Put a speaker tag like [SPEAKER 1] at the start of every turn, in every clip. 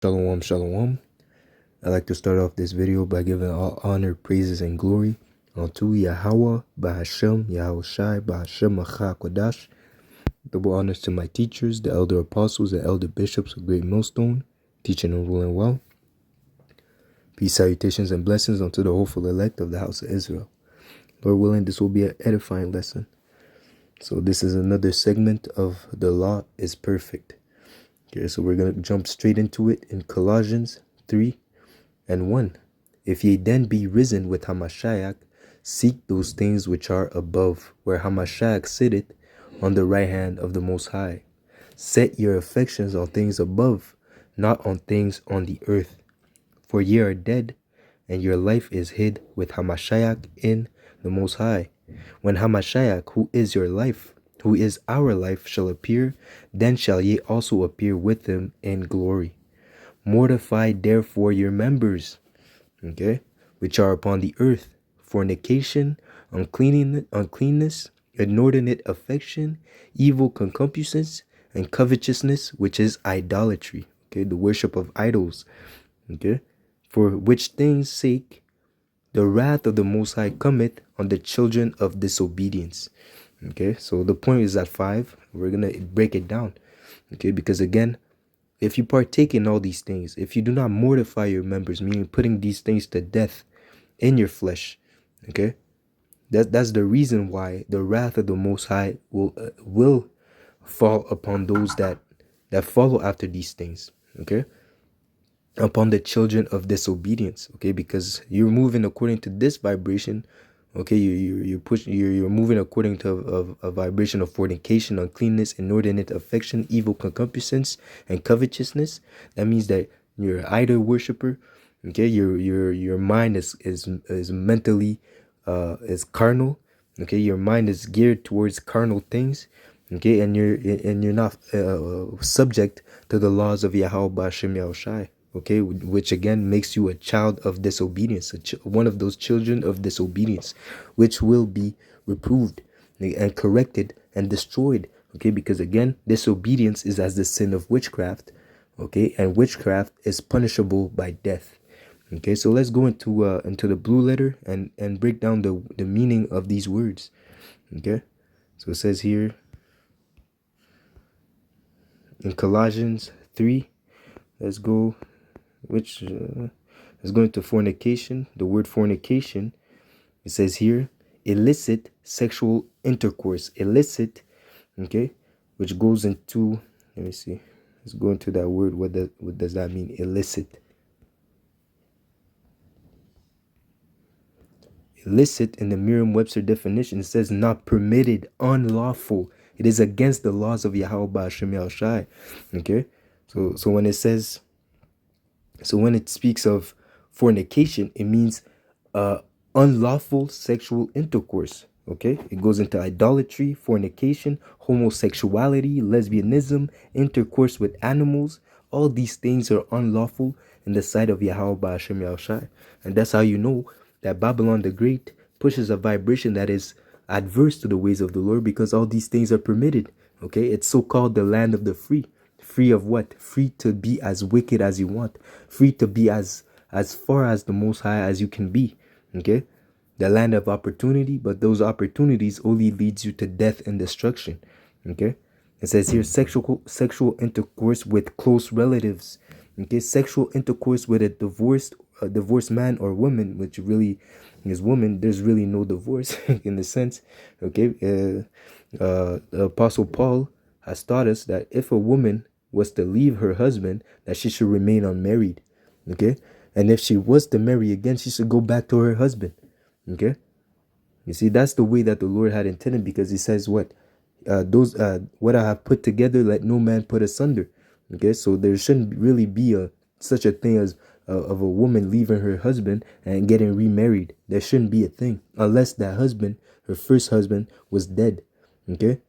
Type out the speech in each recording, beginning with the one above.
[SPEAKER 1] Shalom, shalom. I'd like to start off this video by giving all honor, praises, and glory unto Yahweh, Bahashem, Yahushai, Bahashem, Macha, Kodash. Double honors to my teachers, the elder apostles and elder bishops of Great Millstone, teaching and ruling well. Peace, salutations, and blessings unto the hopeful elect of the house of Israel. Lord willing, this will be an edifying lesson. So this is another segment of the law is perfect. Okay, so we're going to jump straight into it in Colossians 3:1. If ye then be risen with Hamashiach, seek those things which are above, where Hamashiach sitteth on the right hand of the Most High. Set your affections on things above, not on things on the earth. For ye are dead, and your life is hid with Hamashiach in the Most High. When Hamashiach, who is your life, who is our life, shall appear, then shall ye also appear with him in glory. Mortify therefore your members, okay, which are upon the earth, fornication, uncleanness, inordinate affection, evil concupiscence, and covetousness, which is idolatry, okay, the worship of idols, okay, for which things sake the wrath of the Most High cometh on the children of disobedience. Okay, so the point is at 5. We're gonna break it down, okay, because again, if you partake in all these things, if you do not mortify your members, meaning putting these things to death in your flesh, okay, that's the reason why the wrath of the Most High will fall upon those that follow after these things, okay, upon the children of disobedience, okay, because you're moving according to this vibration, okay, you're moving according to a vibration of fornication, uncleanness, inordinate affection, evil concupiscence, and covetousness. That means that you're an idol worshiper, okay, your mind is mentally is carnal, okay, your mind is geared towards carnal things, okay, and you're not subject to the laws of Yahweh Ba'ashem Yahushai, okay, which again makes you a child of disobedience, one of those children of disobedience, which will be reproved and corrected and destroyed, okay, because again, disobedience is as the sin of witchcraft, okay, and witchcraft is punishable by death. Okay, so let's go into the blue letter and break down the meaning of these words. Okay, so it says here in Colossians 3, let's go into fornication. The word fornication, it says here illicit sexual intercourse. Illicit, okay, which goes into, let me see, let's go into that word. What does that mean? Illicit. Illicit in the Merriam-Webster definition, it says not permitted, unlawful. It is against the laws of Yahweh Ba'ashem Yahushai. Okay, so when it says, so when it speaks of fornication, it means unlawful sexual intercourse. Okay, it goes into idolatry, fornication, homosexuality, lesbianism, intercourse with animals. All these things are unlawful in the sight of Yahweh Ba'ashem Yahushai, and that's how you know that Babylon the Great pushes a vibration that is adverse to the ways of the Lord, because all these things are permitted. Okay, it's so called the land of the free. Free of what? Free to be as wicked as you want. Free to be as far as the Most High as you can be. Okay, the land of opportunity, but those opportunities only leads you to death and destruction. Okay, it says here sexual intercourse with close relatives. Okay, sexual intercourse with a divorced man or woman, which really is woman. There's really no divorce in the sense. Okay, the Apostle Paul has taught us that if a woman was to leave her husband, that she should remain unmarried. Okay, and if she was to marry again, she should go back to her husband. Okay, you see, that's the way that the Lord had intended, because he says what what I have put together, let no man put asunder. Okay, so there shouldn't really be such a thing as of a woman leaving her husband and getting remarried. There shouldn't be a thing unless that husband, her first husband, was dead. Okay,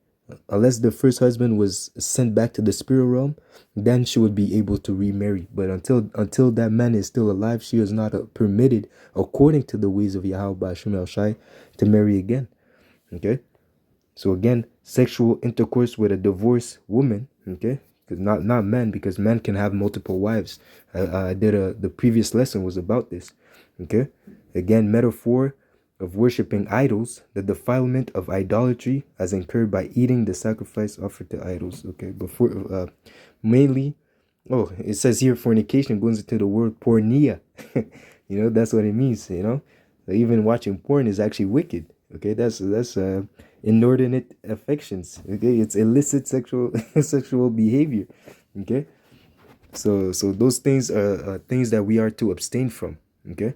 [SPEAKER 1] unless the first husband was sent back to the spirit realm, then she would be able to remarry. But until that man is still alive, she is not permitted, according to the ways of Yahweh Ba'ashem Yahushai, to marry again. Okay, so again, sexual intercourse with a divorced woman, okay, because not men, because men can have multiple wives. I did the previous lesson was about this. Okay, again, metaphor of worshiping idols, the defilement of idolatry as incurred by eating the sacrifice offered to idols. Okay, before mainly, oh, it says here fornication goes into the word pornea. That's what it means. Even watching porn is actually wicked. Okay, that's inordinate affections. Okay, it's illicit sexual sexual behavior. Okay, so those things are things that we are to abstain from. Okay,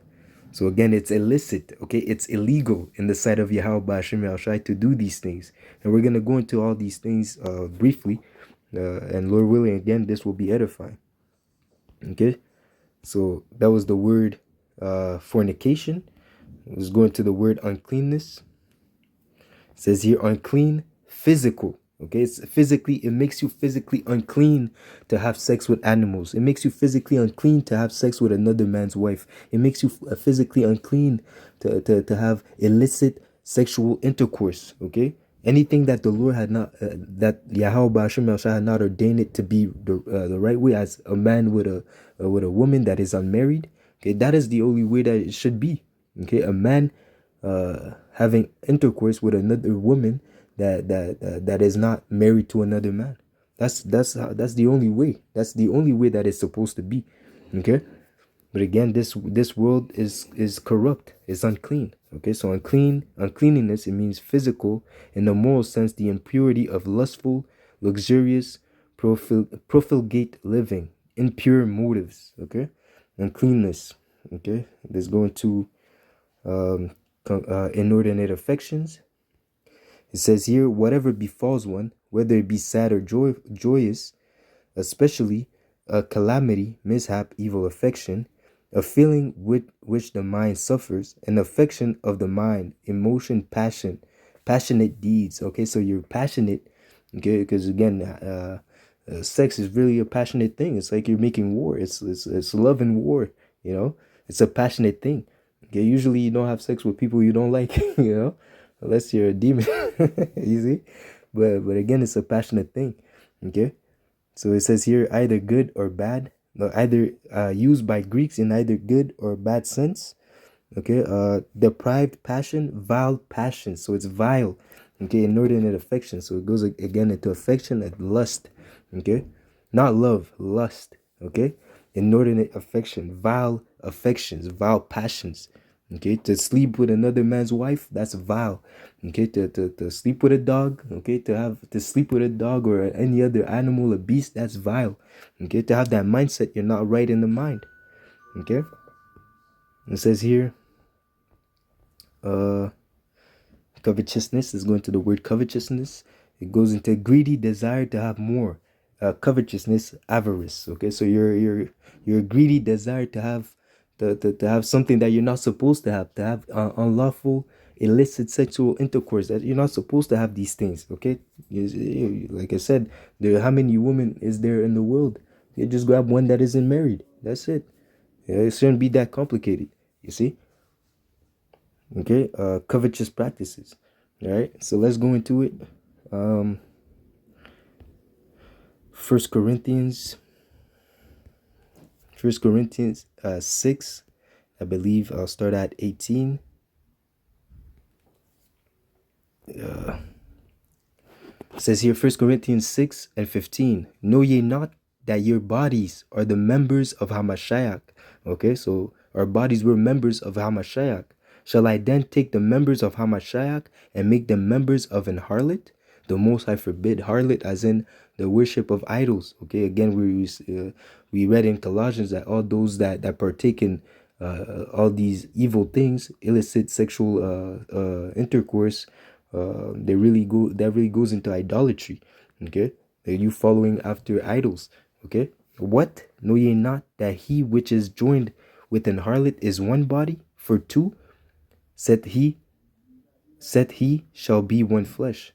[SPEAKER 1] so again, it's illicit. Okay, it's illegal in the sight of Yahweh Ba'ashem Yahushai to do these things, and we're gonna go into all these things briefly, and Lord willing, again, this will be edifying. Okay, so that was the word fornication. Let's go into the word uncleanness. It says here unclean, physical. Okay, it makes you physically unclean to have sex with animals. It makes you physically unclean to have sex with another man's wife. It makes you physically unclean to have illicit sexual intercourse. Okay, anything that the Lord had not, that Yahweh Ba'ashem Yahshua had not ordained it to be the right way, as a man with a woman that is unmarried. Okay, that is the only way that it should be. Okay, a man having intercourse with another woman that is not married to another man. That's the only way. That's the only way that it's supposed to be. Okay, but again, this world is corrupt. It's unclean. Okay, so uncleanliness, it means physical, in the moral sense, the impurity of lustful, luxurious, profligate living, impure motives. Okay, uncleanness. Okay, let's go into inordinate affections. It says here, whatever befalls one, whether it be sad or joyous, especially a calamity, mishap, evil affection, a feeling with which the mind suffers, an affection of the mind, emotion, passion, passionate deeds. Okay, so you're passionate. Okay, because again, sex is really a passionate thing. It's like you're making war. It's love and war. It's a passionate thing. Okay, usually you don't have sex with people you don't like. Unless you're a demon. You see, but again, it's a passionate thing. Okay, so it says here either good or bad, either used by Greeks in either good or bad sense. Okay, deprived passion, vile passion. So it's vile. Okay, inordinate affection. So it goes again into affection and lust. Okay, not love, lust. Okay, inordinate affection, vile affections, vile passions. Okay, to sleep with another man's wife, that's vile. Okay, to sleep with a dog, okay, to sleep with a dog or any other animal, a beast, that's vile. Okay, to have that mindset, you're not right in the mind. Okay, it says here, covetousness is going to the word covetousness. It goes into greedy desire to have more. Covetousness, avarice. Okay, so your greedy desire to have to have something that you're not supposed to have unlawful, illicit sexual intercourse. That you're not supposed to have these things. Okay, like I said, how many women is there in the world? You just grab one that isn't married. That's it. Yeah, it shouldn't be that complicated. You see. Okay, covetous practices. All right, so let's go into it. First Corinthians 6, I believe. I'll start at 18. It says here, 1 Corinthians 6 and 15. Know ye not that your bodies are the members of Hamashiach? Okay, so our bodies were members of Hamashiach. Shall I then take the members of Hamashiach and make them members of an harlot? The Most High forbid. Harlot as in the worship of idols. Okay, again, we read in Colossians that all those that partake in all these evil things, illicit sexual intercourse, that really goes into idolatry. Okay, you following after idols. Okay, what know ye not that he which is joined with an harlot is one body? For two, said he shall be one flesh.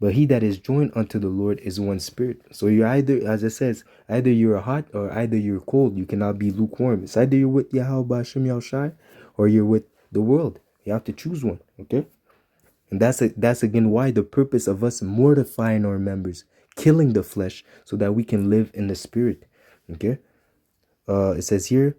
[SPEAKER 1] But he that is joined unto the Lord is one spirit. So you're either, as it says, either you're hot or either you're cold. You cannot be lukewarm. It's either you're with Yahweh Ba'ashem Yahushai or you're with the world. You have to choose one. Okay, and that's again why the purpose of us mortifying our members, killing the flesh so that we can live in the spirit. Okay. It says here,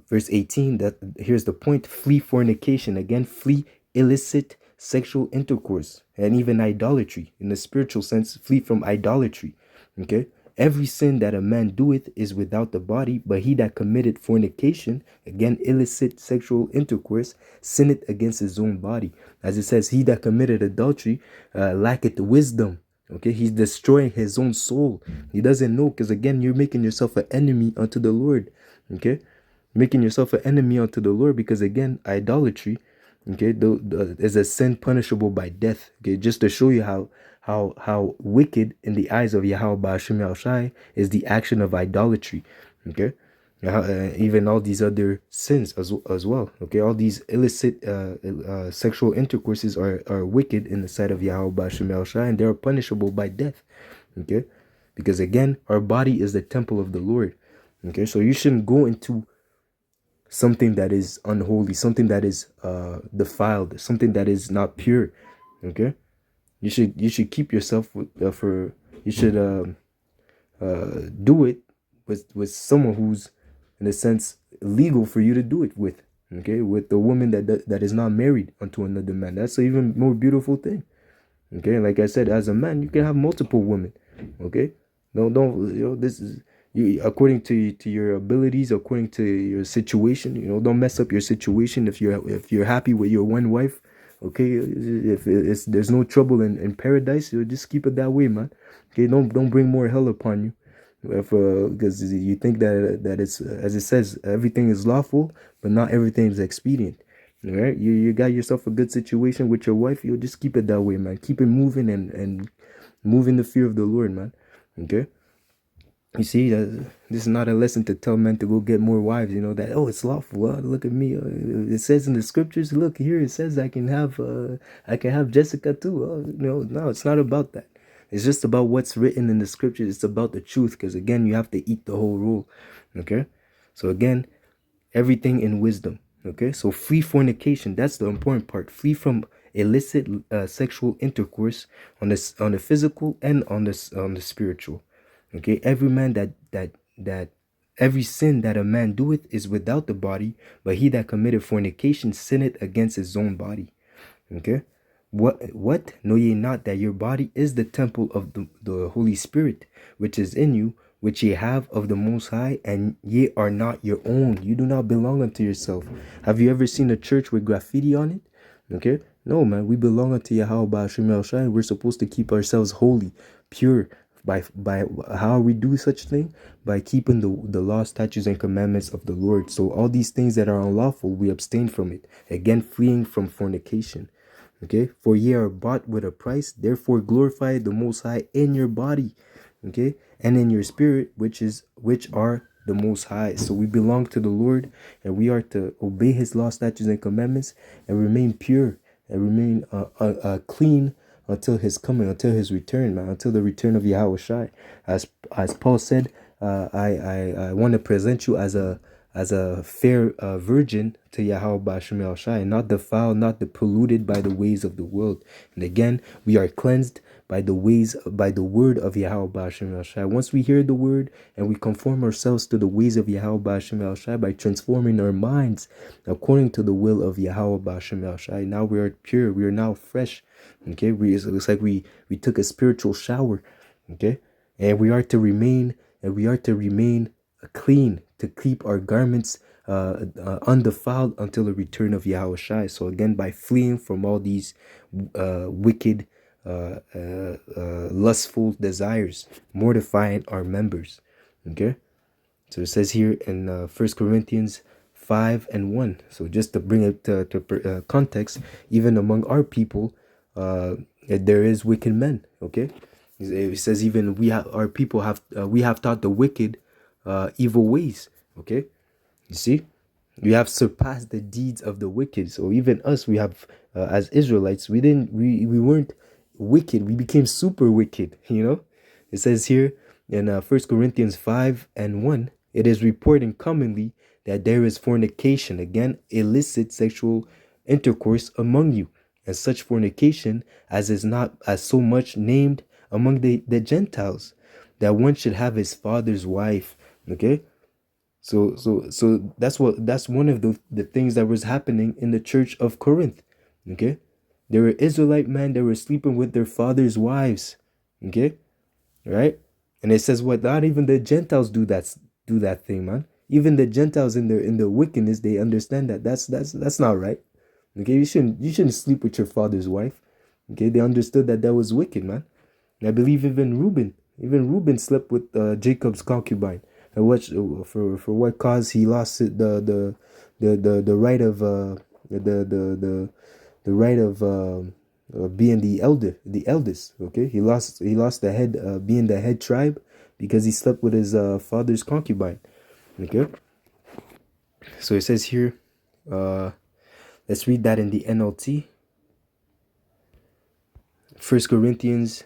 [SPEAKER 1] verse 18, that here's the point: flee fornication. Again, flee illicit sexual intercourse and even idolatry. In the spiritual sense, flee from idolatry. Okay. Every sin that a man doeth is without the body, but he that committed fornication, again illicit sexual intercourse, sinneth against his own body. As it says, he that committed adultery lacketh wisdom. Okay, he's destroying his own soul. He doesn't know, because again, you're making yourself an enemy unto the Lord. Okay, making yourself an enemy unto the Lord, because again, idolatry, okay, is a sin punishable by death. Okay, just to show you how wicked in the eyes of Yahweh Ba'ashem Yahushai is the action of idolatry. Okay, even all these other sins as well. Okay, all these illicit sexual intercourses are wicked in the sight of Yahweh Ba'ashem Yahushai, and they are punishable by death. Okay, because again, our body is the temple of the Lord. Okay, so you shouldn't go into something that is unholy, something that is defiled, something that is not pure. Okay, you should keep yourself you should do it with someone who's, in a sense, legal for you to do it with. Okay, with the woman that is not married unto another man. That's an even more beautiful thing. Okay, like I said, as a man, you can have multiple women. Okay, don't this is you, according to your abilities, according to your situation. Don't mess up your situation. If you're happy with your one wife, okay, if there's no trouble in paradise, you just keep it that way, man. Okay, don't bring more hell upon you. If because you think that it's, as it says, everything is lawful, but not everything is expedient. All right, you got yourself a good situation with your wife. You'll just keep it that way, man. Keep it moving and move in the fear of the Lord, man. Okay. You see, this is not a lesson to tell men to go get more wives. That, oh, it's lawful. Look at me. It says in the scriptures. Look here. It says I can have Jessica too. No, it's not about that. It's just about what's written in the scriptures. It's about the truth. Because again, you have to eat the whole rule. Okay. So again, everything in wisdom. Okay. So flee fornication. That's the important part. Flee from illicit sexual intercourse on the physical and on the spiritual. Okay, every man that every sin that a man doeth is without the body, but he that committeth fornication sinneth against his own body. Okay, what know ye not that your body is the temple of the Holy Spirit, which is in you, which ye have of the Most High, and ye are not your own. You do not belong unto yourself. Have you ever seen a church with graffiti on it? Okay, no, man, we belong unto Yahweh Ba'ashem Yahushai. We're supposed to keep ourselves holy, pure. By how we do such thing? By keeping the law, statutes, and commandments of the Lord. So all these things that are unlawful, we abstain from it. Again, fleeing from fornication. Okay, for ye are bought with a price, therefore glorify the Most High in your body, okay, and in your spirit, which are the Most High. So we belong to the Lord, and we are to obey His law, statutes, and commandments, and remain pure and remain clean until His coming, until His return, man, until the return of Yahweh Shai. As Paul said, I want to present you as a fair virgin to Yahweh Ba'ashem Yahushai, not defiled, not polluted by the ways of the world. And again, we are cleansed by the word of Yahweh Ba'ashem Yahushai. Once we hear the word and we conform ourselves to the ways of Yahweh Ba'ashem Yahushai by transforming our minds according to the will of Yahweh Ba'ashem Yahushai, now we are pure. We are now fresh. Okay, it looks like we took a spiritual shower. Okay, and we are to remain clean, to keep our garments undefiled until the return of Yahweh Shai. So again, by fleeing from all these wicked, lustful desires, mortifying our members. Okay, so it says here in 1 Corinthians 5:1. So just to bring it to context, even among our people, there is wicked men. Okay, it says even our people have taught the wicked evil ways. Okay, you see, we have surpassed the deeds of the wicked. So even us, we have as Israelites, we weren't wicked, we became super wicked. It says here in 1 Corinthians 5:1, it is reported commonly that there is fornication, again illicit sexual intercourse among you, and such fornication as is not as so much named among the Gentiles, that one should have his father's wife. Okay, so that's one of the things that was happening in the church of Corinth. Okay, they were Israelite men that were sleeping with their father's wives. Okay, right? And it says what? Not even the Gentiles do that thing, man. Even the Gentiles in their wickedness, they understand that that's not right. Okay, you shouldn't sleep with your father's wife. Okay, they understood that that was wicked, man. And I believe even Reuben slept with Jacob's concubine. And what for what cause he lost the right of the right of being the eldest. Okay, he lost the head, being the head tribe, because he slept with his father's concubine. Okay, so it says here, uh, let's read that in the NLT. First Corinthians,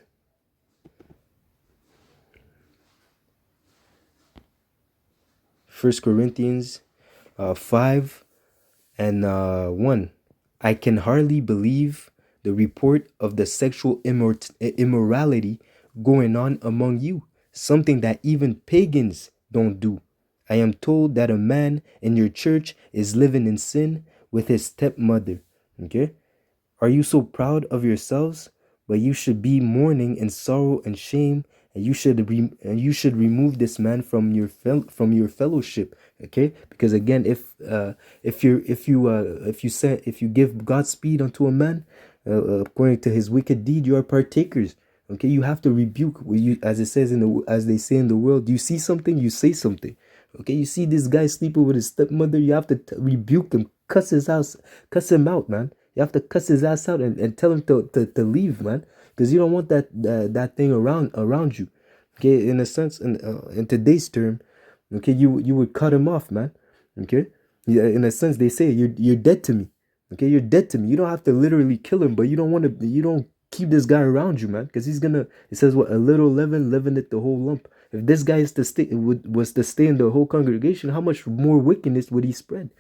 [SPEAKER 1] First Corinthians, 5 and 1. I can hardly believe the report of the sexual immorality going on among you, something that even pagans don't do. I am told that a man in your church is living in sin with his stepmother. Okay? Are you so proud of yourselves? But you should be mourning in sorrow and shame, and you should remove this man from from your fellowship. Okay, because again, if you give Godspeed unto a man, according to his wicked deed, you are partakers. Okay, you have to rebuke. As it says as they say in the world, you see something, you say something. Okay, you see this guy sleeping with his stepmother, you have to rebuke him, cuss him out, man. You have to cuss his ass out and tell him to leave, man, because you don't want that thing around you. Okay, in a sense, in today's term, okay, you would cut him off, man. Okay, yeah, in a sense, they say you're dead to me. Okay, you're dead to me. You don't have to literally kill him, but you don't keep this guy around you, man, because he's gonna. It says what, a little leaven leaveneth the whole lump. If this guy is to stay was to stay in the whole congregation, how much more wickedness would he spread?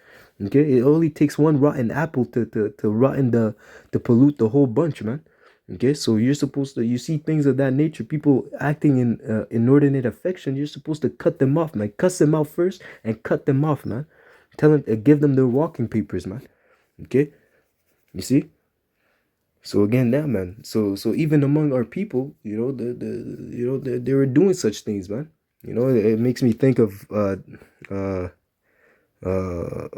[SPEAKER 1] Okay, it only takes one rotten apple to rotten to pollute the whole bunch, man. Okay, so you're supposed to, you see things of that nature, people acting in inordinate affection, you're supposed to cut them off, man. Cuss them out first and cut them off, man. Tell them, give them their walking papers, man. Okay, you see. So again, that, man. So even among our people, they were doing such things, man. It makes me think of uh uh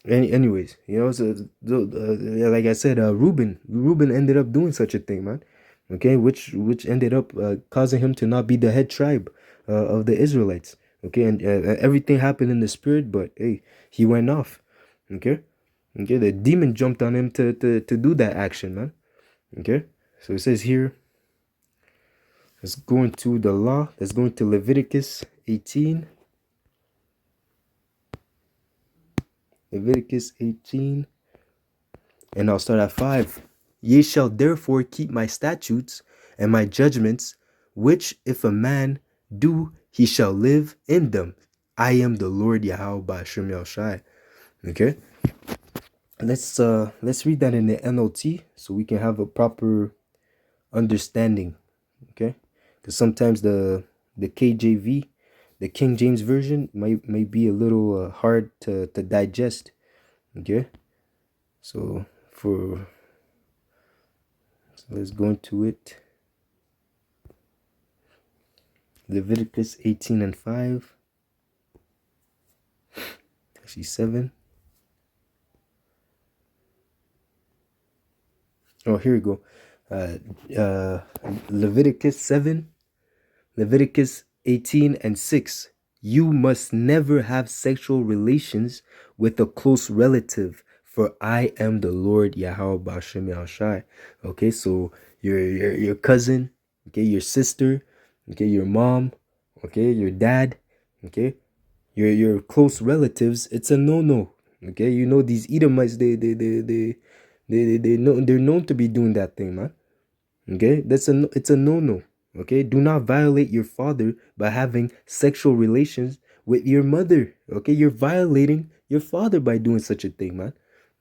[SPEAKER 1] anyways, yeah, like I said, Reuben ended up doing such a thing, man. Okay, which ended up causing him to not be the head tribe of the Israelites. Okay, and everything happened in the spirit, but hey, he went off. Okay, okay, the demon jumped on him to do that action, man. Okay, so it says here, let's go into the law. Let's go into Leviticus 18. Leviticus 18. And I'll start at 5. Ye shall therefore keep my statutes and my judgments, which if a man do, he shall live in them. I am the Lord Yahweh Ba'ashem Yahushai. Okay? Let's read that in the NLT so we can have a proper understanding. Okay? Because sometimes the KJV, the King James Version, may be a little hard to digest. Okay? So let's go into it. Leviticus 18 and 5. Actually 7. Oh, here we go. Leviticus 7, Leviticus 18 and 6. You must never have sexual relations with a close relative, for I am the Lord Yahweh Ba'ashem Yahushai. Okay, so your cousin, okay, your sister, okay, your mom, okay, your dad, okay, your close relatives, it's a no. Okay, these Edomites, they know, they're known to be doing that thing, man. Okay, it's a no. Okay, do not violate your father by having sexual relations with your mother. Okay, you're violating your father by doing such a thing, man.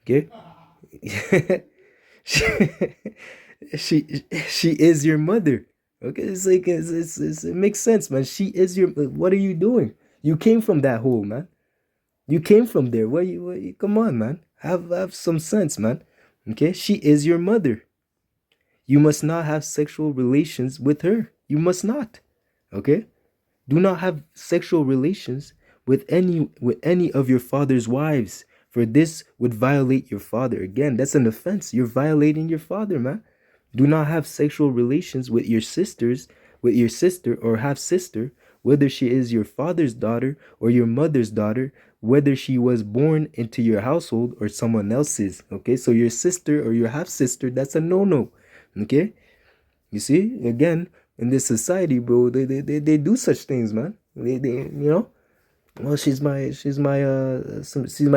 [SPEAKER 1] Okay, she she is your mother. Okay, it's like it makes sense, man. She is your. What are you doing? You came from that hole, man. You came from there. Come on, man. Have some sense, man. Okay, she is your mother. You must not have sexual relations with her. You must not. Okay? Do not have sexual relations with any of your father's wives, for this would violate your father. Again, that's an offense. You're violating your father, man. Do not have sexual relations with your sister or half sister, whether she is your father's daughter or your mother's daughter, whether she was born into your household or someone else's. Okay, so your sister or your half sister, that's a no. Okay, you see, again, in this society, bro, they do such things, man. Well, she's my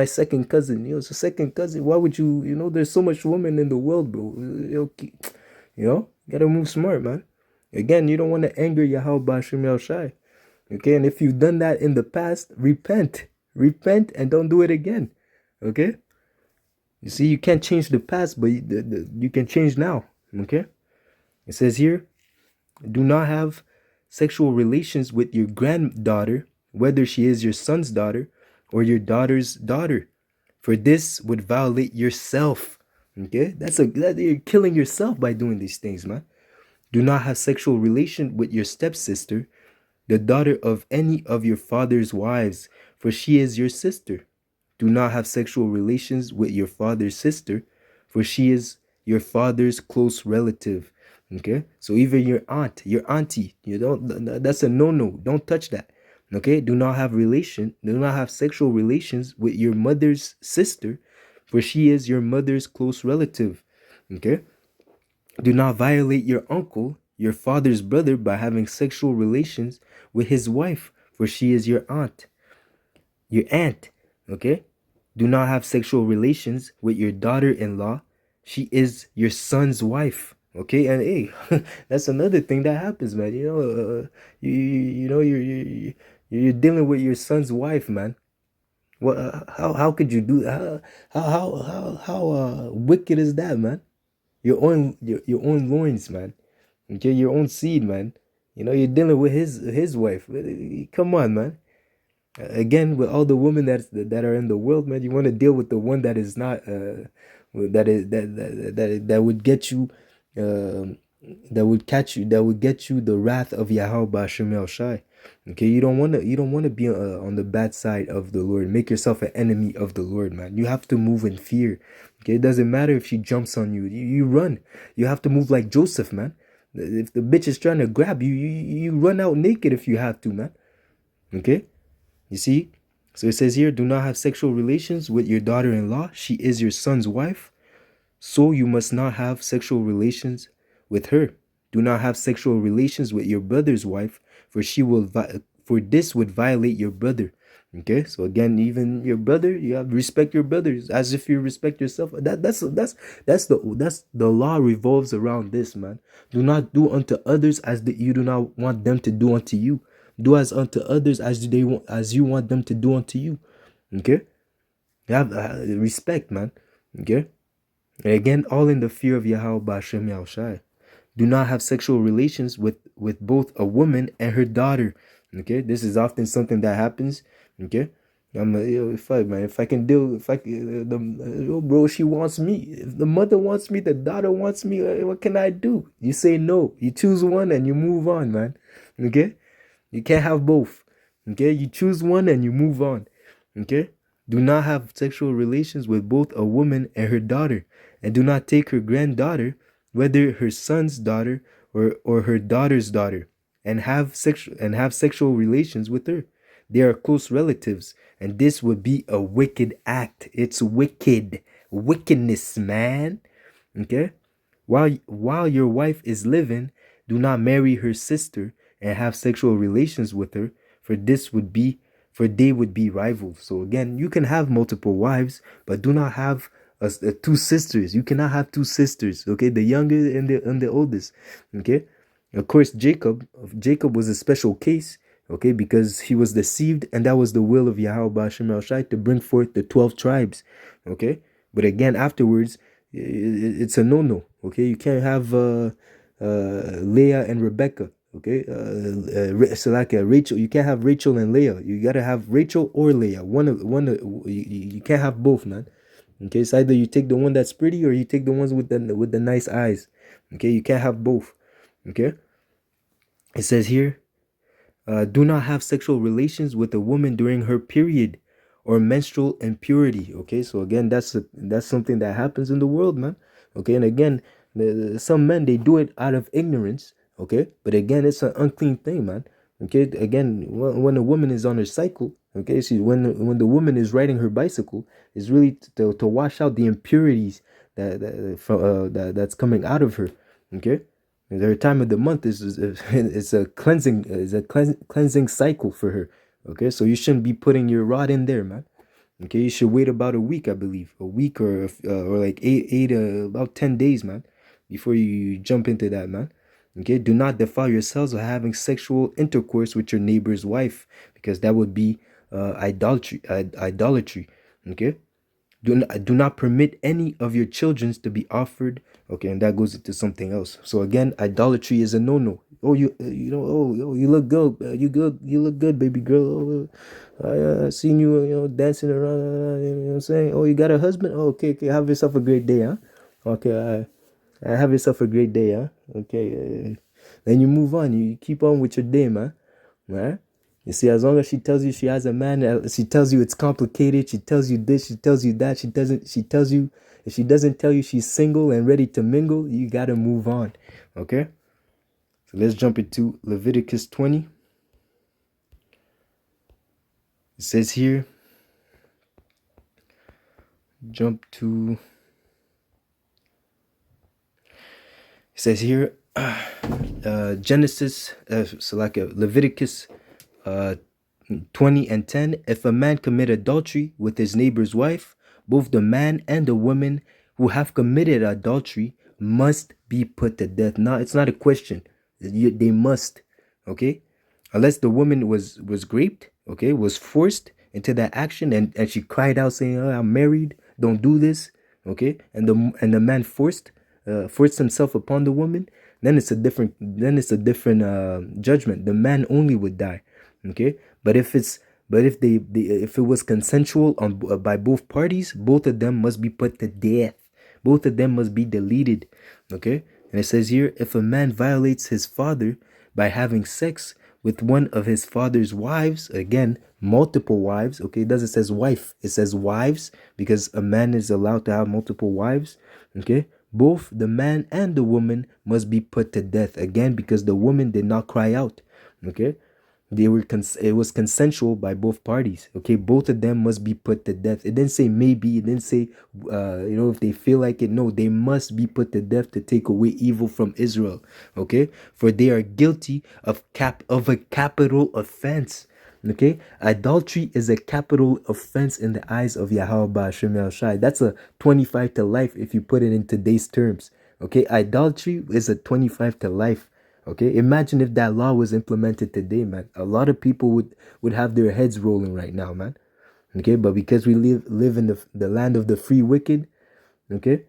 [SPEAKER 1] second cousin. It's a second cousin. Why would you, there's so much women in the world, bro. You gotta move smart, man. Again, you don't want to anger Yahweh Bashim El Shai. Okay, and if you've done that in the past, repent, and don't do it again. Okay, you see, you can't change the past, but you can change now. Okay, it says here, do not have sexual relations with your granddaughter, whether she is your son's daughter or your daughter's daughter, for this would violate yourself. Okay, you're killing yourself by doing these things, man. Do not have sexual relation with your stepsister, the daughter of any of your father's wives, for she is your sister. Do not have sexual relations with your father's sister, for she is your father's close relative. Okay, so even your aunt, your auntie, that's a no. Don't touch that. Okay, do not have sexual relations with your mother's sister, for she is your mother's close relative. Okay, do not violate your uncle, your father's brother, by having sexual relations with his wife, for she is your aunt. Your aunt, okay? Do not have sexual relations with your daughter-in-law. She is your son's wife, okay? And hey, that's another thing that happens, man. You're dealing with your son's wife, man. What? How could you do that? How wicked is that, man? Your own loins, man. Okay, your own seed, man. You're dealing with his wife. Come on, man. Again, with all the women that are in the world, man, you want to deal with the one that is not that would get you, um that would get you the wrath of Yahweh Bashim El Shai. Okay, you don't want to be on the bad side of the Lord. Make yourself an enemy of the Lord, man. You have to move in fear. Okay, it doesn't matter if she jumps on you. You run. You have to move like Joseph, man. If the bitch is trying to grab you, you run out naked if you have to, man. Okay. You see? So it says here, do not have sexual relations with your daughter-in-law. She is your son's wife. So you must not have sexual relations with her. Do not have sexual relations with your brother's wife, for this would violate your brother. Okay, so again, even your brother, you have to respect your brothers as if you respect yourself. That's the law revolves around this, man. Do not do unto others as you do not want them to do unto you. Do as unto others as you want them to do unto you. Okay, you have respect, man. Okay, and again, all in the fear of Yahweh B'Hashem Yahushai. Do not have sexual relations with both a woman and her daughter. Okay, this is often something that happens. Okay, if I can deal, if I bro, she wants me. If the mother wants me, the daughter wants me. What can I do? You say no. You choose one and you move on, man. Okay, you can't have both. Okay, you choose one and you move on. Okay, do not have sexual relations with both a woman and her daughter, and do not take her granddaughter, whether her son's daughter or her daughter's daughter, and have sexual relations with her. They are close relatives, and this would be a wicked act. It's wickedness, man. Okay, while your wife is living, do not marry her sister and have sexual relations with her, for they would be rivals. So again, you can have multiple wives, but do not have two sisters. You cannot have two sisters. Okay, the younger and the oldest. Okay, of course, Jacob was a special case. Okay, because he was deceived, and that was the will of Yahweh B'Hashem El Shai to bring forth the 12 tribes. Okay, but again, afterwards, it's a no. Okay, you can't have Leah and Rebecca. Okay, so like Rachel, you can't have Rachel and Leah. You gotta have Rachel or Leah. You can't have both, man. Okay, it's either you take the one that's pretty or you take the ones with the nice eyes. Okay, you can't have both. Okay, it says here, do not have sexual relations with a woman during her period or menstrual impurity. Okay, so again, that's something that happens in the world, man. Okay, and again, some men, they do it out of ignorance. Okay, but again, it's an unclean thing, man. Okay, again, when a woman is on her cycle, okay, see, when the woman is riding her bicycle, is really to wash out the impurities that's coming out of her. Okay, their time of the month is a cleansing cycle for her. Okay, so you shouldn't be putting your rod in there, man. Okay, you should wait about a week, I believe, a week or like about 10 days, man, before you jump into that, man. Okay, do not defile yourselves by having sexual intercourse with your neighbor's wife, because that would be idolatry. Idolatry. Okay, do not permit any of your children to be offered. Okay, and that goes into something else. So again, idolatry is a no-no. Oh, you look good. You good. You look good, baby girl. I seen you, dancing around. You know what I'm saying? Oh, you got a husband? Oh, okay, okay. Have yourself a great day, huh? Okay, have yourself a great day, huh? Okay. Then you move on. You keep on with your day, man. Right? You see, as long as she tells you she has a man, she tells you it's complicated, she tells you this, she tells you that, she tells you, if she doesn't tell you she's single and ready to mingle, you gotta move on. Okay? So let's jump into Leviticus 20. It says here, jump to, it says here, Genesis, so like a Leviticus uh, 20 and 10. If a man commit adultery with his neighbor's wife, both the man and the woman who have committed adultery must be put to death. Now, it's not a question. They must, okay? Unless the woman was raped, okay, was forced into that action, and she cried out saying, oh, I'm married, don't do this, okay? And the man forced himself upon the woman, then it's a different judgment. The man only would die. Okay, but if it was consensual by both parties, both of them must be put to death. Both of them must be deleted. Okay, and it says here, if a man violates his father by having sex with one of his father's wives, again, multiple wives. Okay, it doesn't says wife, it says wives, because a man is allowed to have multiple wives. Okay, both the man and the woman must be put to death, again, because the woman did not cry out. Okay, it was consensual by both parties. Okay, both of them must be put to death. It didn't say maybe, it didn't say if they feel like it. No, they must be put to death to take away evil from Israel. Okay, for they are guilty of a capital offense. Okay, adultery is a capital offense in the eyes of Yahweh Ba'ashem Yahushai. That's a 25 to life if you put it in today's terms. Okay, idolatry is a 25 to life. Okay, imagine if that law was implemented today, man. A lot of people would have their heads rolling right now, man. Okay, but because we live in the land of the free wicked, okay,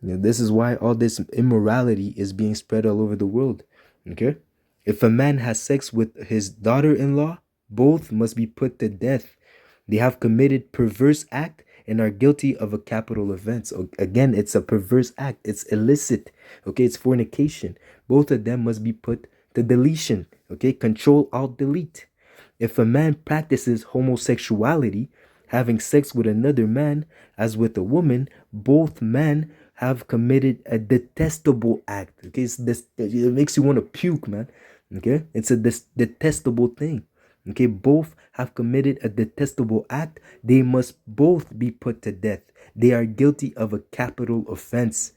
[SPEAKER 1] this is why all this immorality is being spread all over the world. Okay, if a man has sex with his daughter-in-law, both must be put to death. They have committed perverse act and are guilty of a capital offense. Again, it's a perverse act. It's illicit. Okay, it's fornication. Both of them must be put to deletion. Okay, Control Alt Delete. If a man practices homosexuality, having sex with another man as with a woman, both men have committed a detestable act. Okay, it makes you want to puke, man. Okay, it's a detestable thing. Okay, both have committed a detestable act. They must both be put to death. They are guilty of a capital offense.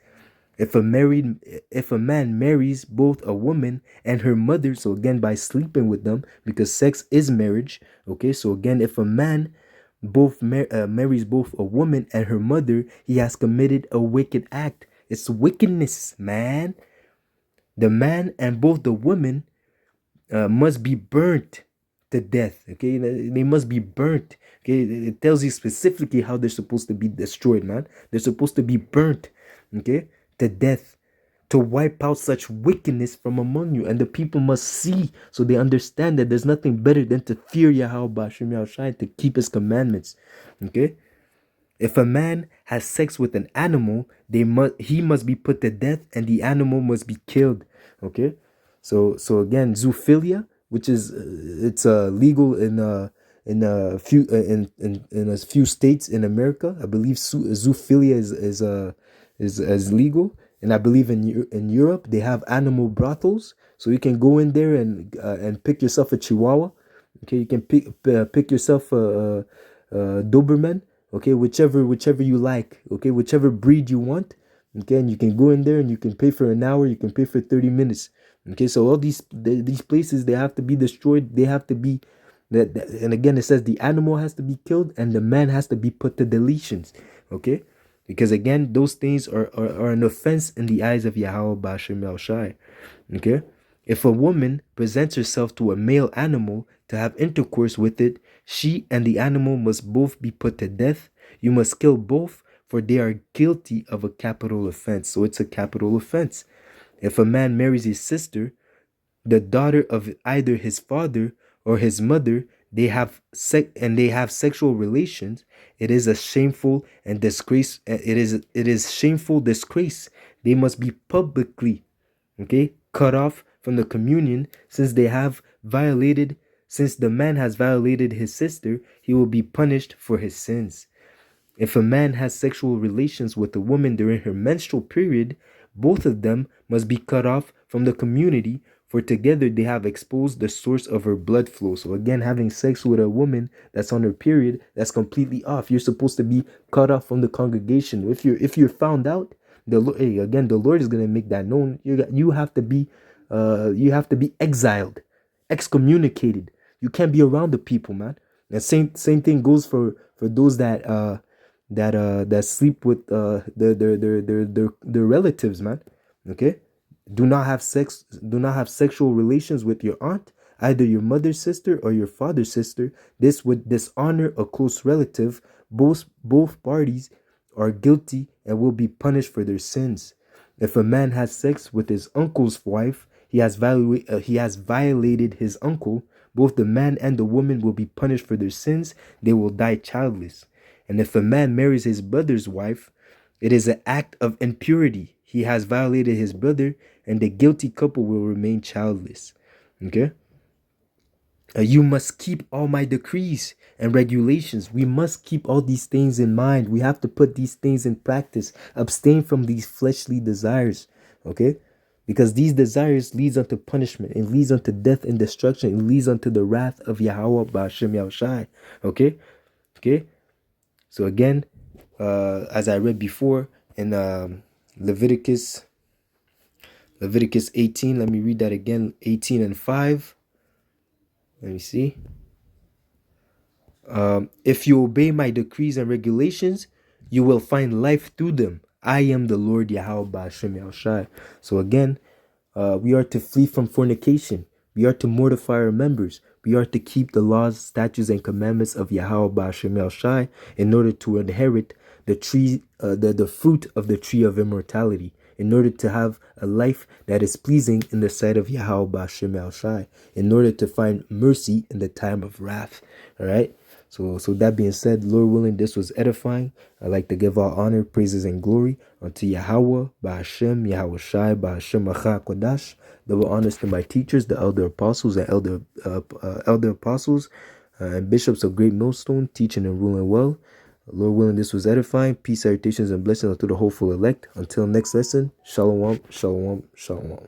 [SPEAKER 1] If a man marries both a woman and her mother, so again by sleeping with them, because sex is marriage. Okay, so again, if a man marries both a woman and her mother, he has committed a wicked act. It's wickedness, man. The man and both the women must be burnt to death. Okay, they must be burnt. Okay, it tells you specifically how they're supposed to be destroyed, man. They're supposed to be burnt, okay, to death. to wipe out such wickedness from among you. And the people must see, so they understand that there's nothing better than to fear Yahweh Ba'ashem Yahushai, to keep his commandments. Okay? If a man has sex with an animal, he must be put to death, and the animal must be killed. Okay? So again, zoophilia, which is it's legal in a few in a few states in America. I believe zoophilia is legal, and I believe in Europe they have animal brothels, so you can go in there and pick yourself a Chihuahua. Okay, you can pick yourself a Doberman. Okay, whichever you like. Okay, whichever breed you want. Okay, and you can go in there and you can pay for an hour. You can pay for 30 minutes. Okay, so all these places, they have to be destroyed. They have to be and again it says the animal has to be killed and the man has to be put to deletions. Okay, because again those things are an offense in the eyes of Yahweh Ba'ashem Yahushai. Okay, if a woman presents herself to a male animal to have intercourse with it, she and the animal must both be put to death. You must kill both, for they are guilty of a capital offense. So it's a capital offense. If a man marries his sister, the daughter of either his father or his mother, they have sexual relations, it is a shameful and disgrace. It is shameful disgrace. They must be publicly, okay, cut off from the communion, since the man has violated his sister, he will be punished for his sins. If a man has sexual relations with a woman during her menstrual period, both of them must be cut off from the community, for together they have exposed the source of her blood flow. So again, having sex with a woman that's on her period, that's completely off. You're supposed to be cut off from the congregation. If you're found out, the Lord is gonna make that known. You have to be exiled, excommunicated. You can't be around the people, man. And same thing goes for those that sleep with their relatives, man. Okay, do not have sexual relations with your aunt, either your mother's sister or your father's sister. This would dishonor a close relative. Both parties are guilty and will be punished for their sins. If a man has sex with his uncle's wife, he has violated his uncle. Both the man and the woman will be punished for their sins. They will die childless. And if a man marries his brother's wife, it is an act of impurity. He has violated his brother, and the guilty couple will remain childless. Okay? You must keep all my decrees and regulations. We must keep all these things in mind. We have to put these things in practice. Abstain from these fleshly desires. Okay? Because these desires leads unto punishment. It leads unto death and destruction. It leads unto the wrath of Yahweh Ba'ashem Yahushai. Okay? Okay? So again, as I read before in Leviticus 18, let me read that again, 18 and 5. Let me see. If you obey my decrees and regulations, you will find life through them. I am the Lord Yahweh Ba'ashem Yahushai. So again, we are to flee from fornication. We are to mortify our members. We are to keep the laws, statutes, and commandments of Yahweh Ba'ashem Yahushai in order to inherit the fruit of the tree of immortality, in order to have a life that is pleasing in the sight of Yahweh Ba'ashem Yahushai, in order to find mercy in the time of wrath. All right. So that being said, Lord willing, this was edifying. I'd like to give all honor, praises, and glory unto Yahweh, Ba'ashem, Yahushai, Ba'ashem Acha Kodash. Double honors to my teachers, the elder apostles and elder apostles and bishops of Great Millstone, teaching and ruling well. Lord willing, this was edifying. Peace, salutations, and blessings unto the hopeful elect. Until next lesson, shalom, shalom, shalom.